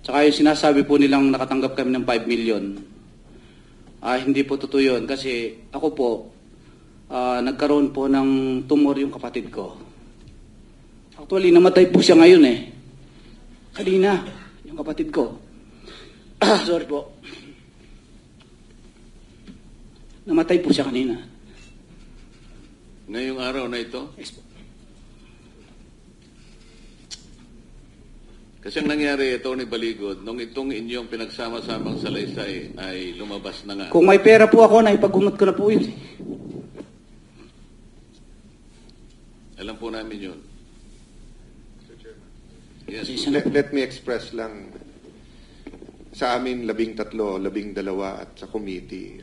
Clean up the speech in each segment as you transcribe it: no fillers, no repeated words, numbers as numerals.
Tsaka yung sinasabi po nilang nakatanggap kami ng 5 million, hindi po totoo yun. Kasi ako po, nagkaroon po ng tumor yung kapatid ko. Actually, namatay po siya ngayon eh. Kanina, yung kapatid ko. Sorry po. Namatay po siya kanina. Ngayong araw na ito? Yes po. Kasi ang nangyari, Atty. Baligod, nung itong inyong pinagsama-samang salaysay ay lumabas na nga. Kung may pera po ako, naipagumot ko na po yun. Alam po namin yun. Yes. Let me express lang sa amin 13, 12 at sa committee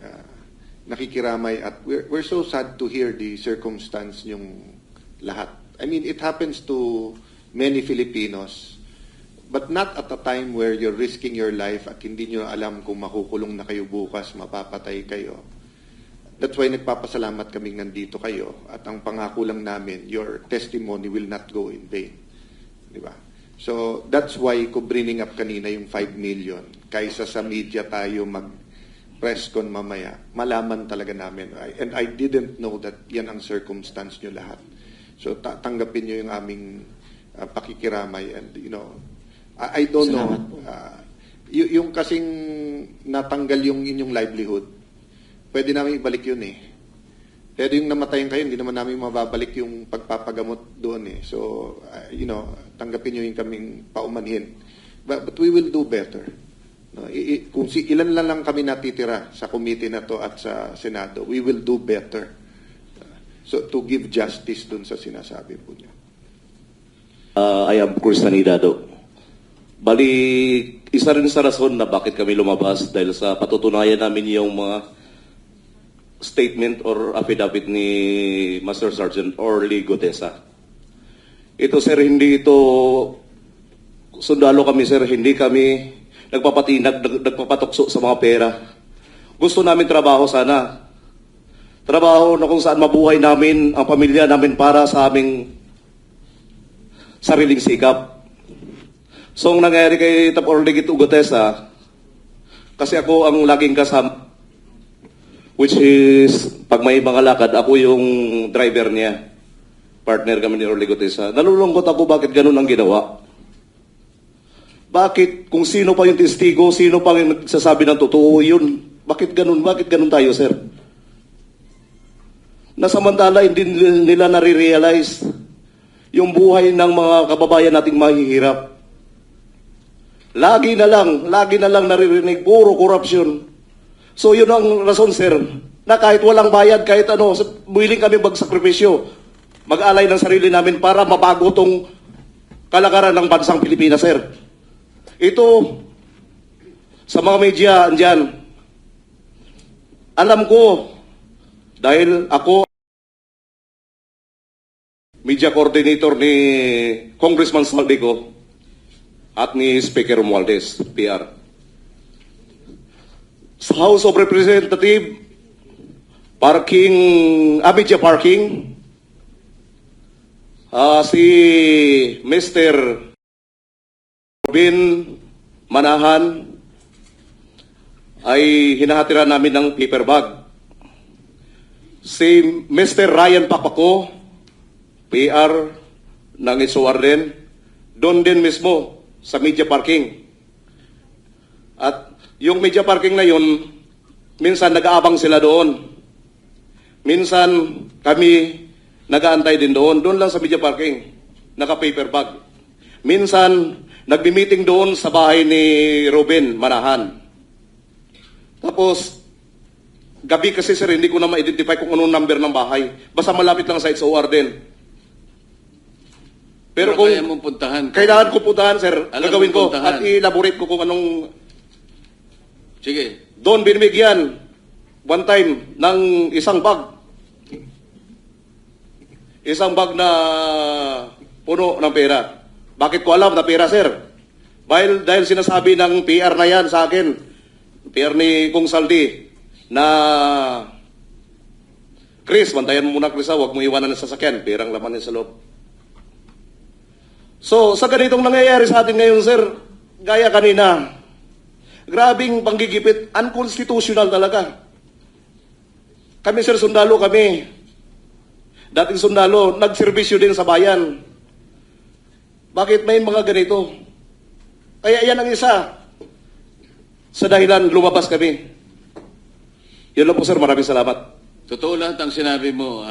nakikiramay at we're so sad to hear the circumstance yung lahat. I mean, it happens to many Filipinos, but not at a time where you're risking your life at hindi nyo alam kung makukulong na kayo bukas, mapapatay kayo. That's why nagpapasalamat kaming nandito kayo at ang pangako lang namin, your testimony will not go in vain. Di ba? So, that's why ko bringing up kanina yung 5 million. Kaysa sa media tayo mag-press con mamaya, malaman talaga namin. And I didn't know that yan ang circumstance nyo lahat. So, tanggapin nyo yung aming pakikiramay. And, you know, I don't know. Yung kasing natanggal yung inyong livelihood, pwede namin ibalik yun eh. Pero yung namatayan kayo, hindi naman namin mababalik yung pagpapagamot doon eh. So, you know, tanggapin nyo yung kaming paumanhin. But we will do better. No? Kung ilan lang kami natitira sa committee na to at sa Senado, we will do better. So, to give justice dun sa sinasabi po niya. I am Cruz Sanidado. Bali, isa rin sa rason na bakit kami lumabas dahil sa patutunayan namin yung mga statement or affidavit ni Master Sergeant Orly Gutesa. Ito sir, hindi ito sundalo kami sir, hindi kami nagpapatukso sa mga pera. Gusto namin trabaho sana. Trabaho na kung saan mabuhay namin ang pamilya namin para sa aming sariling sikap. So, ang nangyari kay Tap Orly Gutesa, kasi ako ang laging kasama, which is, pag may mga lakad, ako yung driver niya. Partner kami ni Orly Gutesa. Nalulungkot ako bakit ganun ang ginawa. Bakit, kung sino pa yung testigo, sino pa yung nagsasabi ng totoo, yun. Bakit ganun? Bakit ganun tayo, sir? Nasamantala, hindi nila nare-realize yung buhay ng mga kababayan nating mahihirap. Lagi na lang naririnig, puro korupsyon. So yun ang rason, sir, na kahit walang bayad, kahit ano, willing kami magsakripisyo, mag-alay ng sarili namin para mabago tong kalakaran ng bansang Pilipinas, sir. Ito, sa mga media, andyan, alam ko, dahil ako, media coordinator ni Congressman Saldico at ni Speaker Romualdez, PR. Sa House of Representatives, media parking, si Mr. Robin Manahan ay hinahatiran namin ng paper bag. Si Mr. Ryan Papaco, PR ng Isuarden, doon din mismo sa media parking. At yung media parking na yun, minsan nag-aabang sila doon. Minsan kami nag-aantay din doon. Doon lang sa media parking. Naka-paper bag. Minsan, nagbi-meeting doon sa bahay ni Robin Manahan. Tapos, gabi kasi sir, hindi ko na ma-identify kung anong number ng bahay. Basta malapit lang sa SOR din. Pero kung kaya mong puntahan, kailangan ko puntahan, sir, gagawin ko. Puntahan. At i-elaborate ko kung anong. Sige. Doon binibigyan one time ng isang bag. Isang bag na puno ng pera. Bakit ko alam na pera, sir? Dahil sinasabi ng PR na yan sa akin, PR ni Kung Saldi, na Chris, bantayan mo muna Chris, huwag mo iwanan ng sasakyan, perang laman niya sa loob. So, sa ganitong nangyayari sa atin ngayon, sir, gaya kanina, grabing panggigipit, unconstitutional talaga. Kami, sir, sundalo kami. Dating sundalo, nagserbisyo din sa bayan. Bakit may mga ganito? Kaya yan ang isa sa dahilan lumabas kami. Yun lang po, sir. Maraming salamat. Totoo lahat ang sinabi mo.